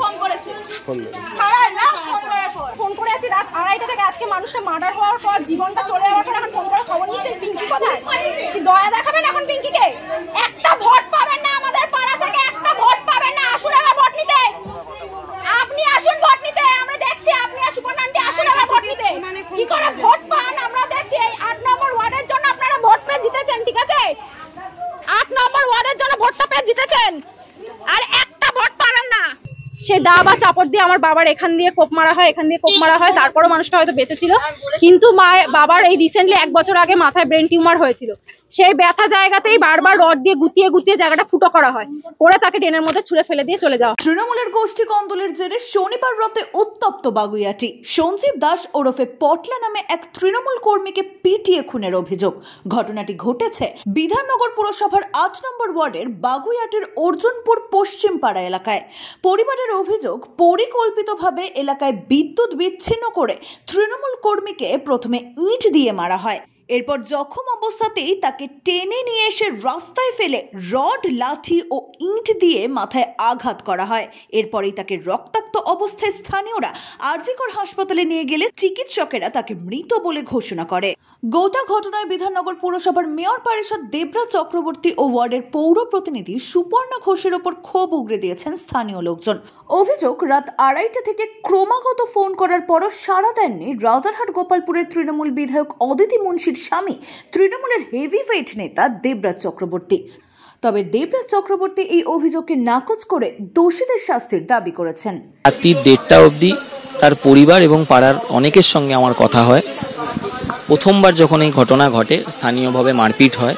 Phone করে আছি রাত 2:30 থেকে। আজকে মানুষটা মার্ডার হওয়ার পর জীবনটা চলে যাওয়ার পর এখন ফোন করে খবর নিয়েছেন পিঙ্কি কোথায়? দয়া দেখাবেন এখন পিঙ্কিকে? একটা ভোট পাবেন না আমাদের পাড়া থেকে, একটা ভোট পাবেন না। আসুন আমার ভোট নিতে, আপনি আসুন ভোট নিতে। আমরা দেখছি আপনি সুপর্ণান্টি আসুন আমার ভোট নিতে। কি করে ভোট পান আমরা দেখছি। এই 8 নম্বর ওয়ার্ডের জন্য আপনারা ভোট পেয়ে জিতেছেন, ঠিক আছে? 8 নম্বর ওয়ার্ডের জন্য ভোটটা পেয়ে জিতেছেন, আর একটা ভোট পাবেন না। সে দা বা চাপড় দিয়ে আমার বাবার এখান দিয়ে কোপ মারা হয়, এখান দিয়ে কোপ মারা হয়, তারপরও মানুষটা হয়তো বেঁচে ছিল। কিন্তু বাবার এই রিসেন্টলি 1 বছর আগে মাথায় ব্রেন টিউমার হয়েছিল। সেই ব্যথা জায়গাতেই বারবার রড দিয়ে গুতিয়ে গুতিয়ে জায়গাটা ফুটো করা হয়, করে তাকে ড্রেনের মধ্যে ছুঁড়ে ফেলে দিয়ে চলে যাওয়া। তৃণমূলের গোষ্ঠী কন্দলের জেরে শনিবার রাতে উত্তপ্ত বাগুইয়াটি। সঞ্জীব দাস ওরফে পটলা নামে এক তৃণমূল কর্মীকে পিটিয়ে খুনের অভিযোগ। ঘটনাটি ঘটেছে বিধাননগর পুরসভার 8 নম্বর ওয়ার্ডের বাগুইয়াটির অর্জুনপুর পশ্চিম পাড়া এলাকায়। পরিবারের অভিযোগ, পরিকল্পিতভাবে এলাকায় বিদ্যুৎ বিচ্ছিন্ন করে তৃণমূল কর্মীকে প্রথমে ইট দিয়ে মারা হয়। এরপর জখম অবস্থাতেই তাকে টেনে নিয়ে এসে রাস্তায় ফেলে রড, লাঠি ও ইট দিয়ে মাথায় আঘাত করা হয়। এরপরেই তাকে রক্তাক্ত অবস্থায় স্থানীয়রা আরজিকর হাসপাতালে নিয়ে গেলে চিকিৎসকেরা তাকে মৃত বলে ঘোষণা করে। গোটা ঘটনায় বিধাননগর পুরসভার মেয়র পরিষদ দেবরাজ চক্রবর্তী ও ওয়ার্ডের পৌর প্রতিনিধি সুপর্ণা ঘোষের ওপর ক্ষোভ উগরে দিয়েছেন স্থানীয় লোকজন। অভিযোগ, রাত 2:30 থেকে ক্রমাগত ফোন করার পরও সাড়া দেননি রাজারহাট গোপালপুরের তৃণমূল বিধায়ক অদিতি মুন্সির স্বামী, তৃণমূলের হেভিওয়েট নেতা দেবরাজ চক্রবর্তী। তবে দেবরাজ চক্রবর্তী এই অভিযোগকে নাকচ করে দোষীদের শাস্তির দাবি করেছেন। রাত্রি 1:30 অবধি তার পরিবার এবং পাড়ার অনেকের সঙ্গে আমার কথা হয়। প্রথমবার যখন এই ঘটনা ঘটে, স্থানীয়ভাবে মারপিট হয়,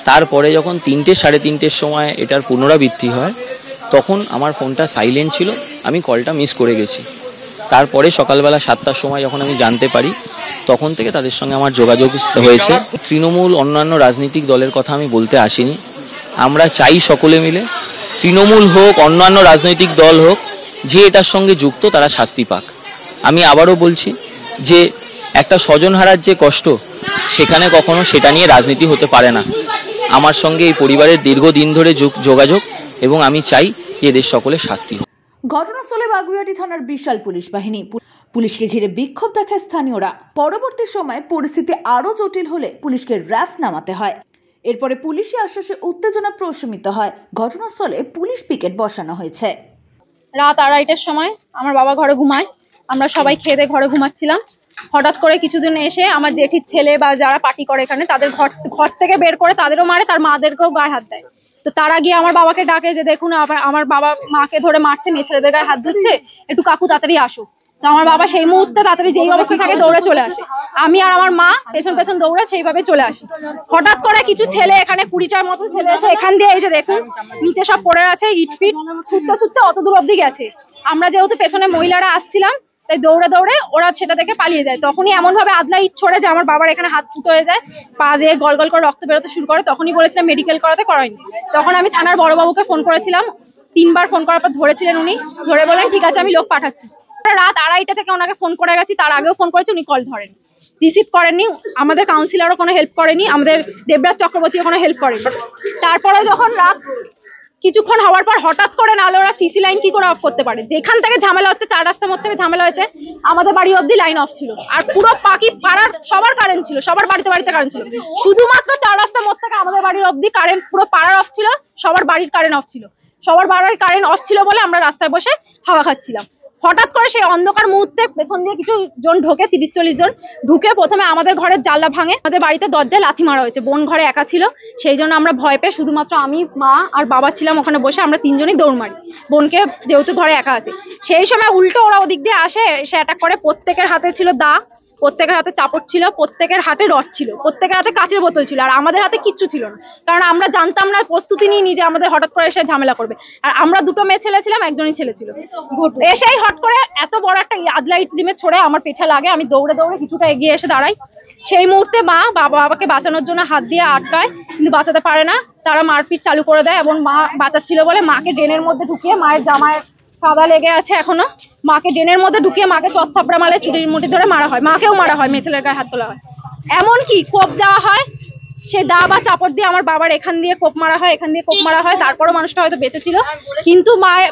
তারপরে যখন 3টে সাড়ে 3টের সময় এটার পুনরাবৃত্তি হয়, তখন আমার ফোনটা সাইলেন্ট ছিল, আমি কলটা মিস করে গেছি। তারপরে সকালবেলা 7টার সময় যখন আমি জানতে পারি, তখন থেকে তাদের সঙ্গে আমার যোগাযোগ হয়েছে। তৃণমূল অন্যান্য রাজনৈতিক দলের কথা আমি বলতে আসিনি। আমরা চাই সকলে মিলে, তৃণমূল হোক, অন্যান্য রাজনৈতিক দল হোক, যে এটার সঙ্গে যুক্ত তারা শাস্তি পাক। আমি আবারও বলছি যে একটা স্বজন হারার যে কষ্ট, সেখানে কখনো সেটা নিয়ে রাজনীতি হতে পারে না। আমার সঙ্গে এই পরিবারের দীর্ঘদিন ধরে যোগাযোগ, এবং আমি চাই এদের সকলের শাস্তি হোক। ঘটনাস্থলে বাগুইয়াটি থানার বিশাল পুলিশ বাহিনী। পুলিশকে ঘিরে বিক্ষোভ দেখায় স্থানীয়রা। পরবর্তী সময়ে পরিস্থিতি আরও জটিল হলে পুলিশকে র্যাফ নামাতে হয়। এরপরে পুলিশি আশ্বাসে উত্তেজনা প্রশমিত হয়। ঘটনাস্থলে পুলিশ পিকেট বসানো হয়েছে। রাত 2:30টার সময় আমার বাবা ঘরে ঘুমায়, আমরা সবাই খেয়ে দিয়ে ঘরে ঘুমাচ্ছিলাম। হঠাৎ করে কিছুদিন এসে আমার জেঠির ছেলে বা যারা পার্টি করে এখানে, তাদের ঘর থেকে বের করে তাদেরও মারে, তার মাদেরকেও গায়ে হাত দেয়। তো তারা গিয়ে আমার বাবাকে ডাকে যে দেখুন আমার বাবা মাকে ধরে মারছে, মেয়ে ছেলেদের গায়ে হাত ধুচ্ছে, একটু কাকু তাড়াতাড়ি আসো। তো আমার বাবা সেই মুহূর্তে তাড়াতাড়ি যেই অবস্থা থাকে দৌড়ে চলে আসে। আমি আর আমার মা পেছন পেছন দৌড়ে সেইভাবে চলে আসি। হঠাৎ করে কিছু ছেলে, এখানে 20টার মতো ছেলে এসে এখান দিয়ে, এই যে দেখুন নিচে সব পড়ে আছে, ইট ফিট ছুটতে ছুটতে অত দূর অব্দি গেছে। আমরা যেহেতু পেছনে মহিলারা আসছিলাম, তাই দৌড়ে দৌড়ে ওরা সেটা থেকে পালিয়ে যায়। তখনই এমন ভাবে আদলা ইট ছড়ে যে আমার বাবার এখানে হাত ফুটো হয়ে যায়, পা দিয়ে গল গল করে রক্ত বেরোতে শুরু করে। তখনই বলেছিলাম মেডিকেল করায়নি। তখন আমি থানার বড়বাবুকে ফোন করেছিলাম, 3বার ফোন করার পর ধরেছিলেন উনি, ধরে বলেন ঠিক আছে আমি লোক পাঠাচ্ছি। রাত 2:30 থেকে ওনাকে ফোন করে গেছি, তার আগেও ফোন করেছি, উনি কল ধরেন, রিসিভ করেননি। আমাদের কাউন্সিলরও কোনো হেল্প করেনি, আমাদের দেবরাজ চক্রবর্তীও কোনো হেল্প করেনি। তারপরে যখন রাত কিছুক্ষণ হওয়ার পর হঠাৎ করে, নাহলে ওরা সিসি লাইন কি করে অফ করতে পারে? যেখান থেকে ঝামেলা হচ্ছে, 4 রাস্তার মধ্যে থেকে ঝামেলা হয়েছে, আমাদের বাড়ি অব্দি লাইন অফ ছিল। আর পুরো পাকি পাড়ার সবার কারেন্ট ছিল, সবার বাড়িতে কারেন্ট ছিল। শুধুমাত্র 4 রাস্তার মধ্যে থেকে আমাদের বাড়ির অব্দি কারেন্ট, পুরো পাড়ার অফ ছিল, সবার বাড়ির কারেন্ট অফ ছিল। সবার বাড়ির কারেন্ট অফ ছিল বলে আমরা রাস্তায় বসে হাওয়া খাচ্ছিলাম। হঠাৎ করে সেই অন্ধকার মুহূর্তে পেছন দিয়ে কিছু জন ঢোকে, 30-40 জন ঢুকে প্রথমে আমাদের ঘরের জানলা ভাঙে। আমাদের বাড়িতে দরজায় লাথি মারা হয়েছে। বোন ঘরে একা ছিল, সেই জন্য আমরা ভয় পেয়ে শুধুমাত্র আমি, মা আর বাবা ছিলাম ওখানে বসে। আমরা 3জনই দৌড় মারি, বোনকে যেহেতু ঘরে একা আছে। সেই সময় উল্টো ওরা ওদিক দিয়ে আসে, এসে অ্যাটাক করে। প্রত্যেকের হাতে ছিল দা, প্রত্যেকের হাতে চাপড় ছিল, প্রত্যেকের হাতে রড ছিল, প্রত্যেকের হাতে কাঁচের বোতল ছিল। আর আমাদের হাতে কিচ্ছু ছিল না, কারণ আমরা জানতাম না, প্রস্তুতি নিয়ে যে আমাদের হঠাৎ করে এসে ঝামেলা করবে। আর আমরা 2টো মেয়ে ছেলে ছিলাম, একজনই ছেলে ছিল। এসেই হট করে এত বড় একটা আদলা ইট ডিমে ছড়ে আমার পেটে লাগে। আমি দৌড়ে দৌড়ে কিছুটা এগিয়ে এসে দাঁড়াই। সেই মুহূর্তে মা বাবাকে বাঁচানোর জন্য হাত দিয়ে আটকায়, কিন্তু বাঁচাতে পারে না। তারা মারপিট চালু করে দেয়, এবং মা বাঁচাচ্ছিল বলে মাকে ড্রেনের মধ্যে ঢুকিয়ে, মায়ের জামায় কাদা লেগে আছে এখনো, মাকে ড্রেনের মধ্যে ঢুকিয়ে মাকে চত্থাপড়া মালে চুটির মুটি ধরে মারা হয়। মাকেও মারা হয়, মেয়ে ছেলের গায়ে হাত তোলা হয়, এমনকি কোপ দেওয়া হয়। সেই দা বা চাপড় দিয়ে আমার বাবার এখান দিয়ে কোপ মারা হয়, এখান দিয়ে কোপ মারা হয়, তারপরও মানুষটা হয়তো বেঁচে ছিল। কিন্তু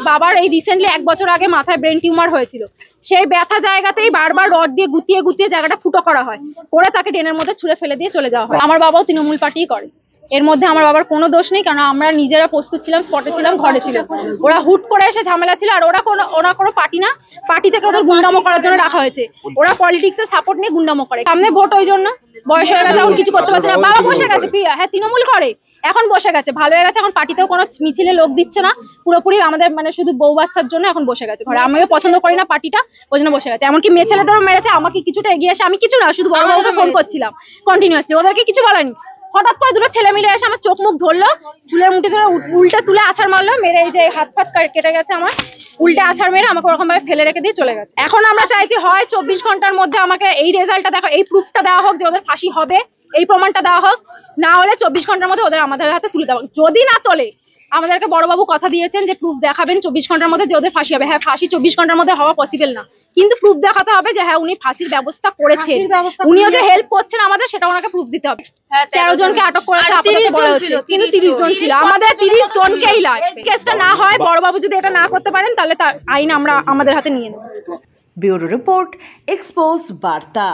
বাবার এই রিসেন্টলি 1 বছর আগে মাথায় ব্রেন টিউমার হয়েছিল, সেই ব্যথা জায়গাতেই বারবার রড দিয়ে গুতিয়ে গুতিয়ে জায়গাটা ফুটো করা হয়, করে তাকে ড্রেনের মধ্যে ছুঁড়ে ফেলে দিয়ে চলে যাওয়া হয়। আমার বাবাও তৃণমূল পার্টি করে, এর মধ্যে আমার বাবার কোনো দোষ নেই, কারণ আমরা নিজেরা প্রস্তুত ছিলাম, স্পটে ছিলাম, ঘরে ছিল। ওরা হুট করে এসে ঝামেলা ছিল, আর ওরা কোনো পার্টি না, পার্টি থেকে ওদের গুন্ডামো করার জন্য রাখা হয়েছে। ওরা পলিটিক্সের সাপোর্ট নিয়ে গুন্ডামো করে। সামনে ভোট, ওই জন্য বয়স হয়ে গেছে, এখন কিছু করতে পারছে না। বাবা বসে গেছে, হ্যাঁ তৃণমূল করে, এখন বসে গেছে, ভালো হয়ে গেছে, এখন পার্টিতেও কোনো মিছিলে লোক দিচ্ছে না, পুরোপুরি আমাদের মানে শুধু বউ বাচ্চার জন্য এখন বসে গেছে ঘরে। আমিও পছন্দ করি না পার্টিটা, ওই জন্য বসে গেছে। এমনকি মেয়ে ছেলেদেরও মেরেছে, আমাকে কিছুটা এগিয়ে এসে, আমি কিছু না, শুধু বড় বড়কে ফোন করছিলাম কন্টিনিউয়াসলি, ওদেরকে কিছু বলেনি। হঠাৎ করে দুটো ছেলে মিলে এসে আমার চোখ মুখ ধরলো, চুলের মুঠি ধরে উল্টে তুলে আছাড় মারলো, মেরে এই যে হাত ফাত কেটে গেছে আমার, উল্টে আছাড় মেরে আমাকে ওরকম ভাবে ফেলে রেখে দিয়ে চলে গেছে। এখন আমরা চাইছি হয় 24 ঘন্টার মধ্যে আমাকে এই রেজাল্টটা দেখো, এই প্রুফটা দেওয়া হোক যে ওদের ফাঁসি হবে, এই প্রমাণটা দেওয়া হোক, না হলে 24 ঘন্টার মধ্যে ওদের আমাদের হাতে তুলে দেওয়া হোক। যদি না তোলে, আমাদেরকে বড়বাবু কথা দিয়েছেন যে প্রুফ দেখাবেন 24 ঘন্টার মধ্যে যে ওদের ফাঁসি হবে। হ্যাঁ, ফাঁসি 24 ঘন্টার মধ্যে হওয়া পসিবল না, কিন্তু প্রুফ দেখাতে হবে যে হ্যাঁ উনি ফাঁসির ব্যবস্থা করেছেন, উনিও যে হেল্প করছেন আমাদের, সেটা ওনাকে প্রুফ দিতে হবে। 13 জনকে আটক করেছে, আপাতত বলা হচ্ছে, কিন্তু 30 জন ছিল, আমাদের 30 জনকেই লাগে। কেসটা না হয়, বড়বাবু যদি এটা না করতে পারেন, তাহলে তার আইন আমরা আমাদের হাতে নিয়ে নেব। ব্যুরো রিপোর্ট, এক্সপোজ বার্তা।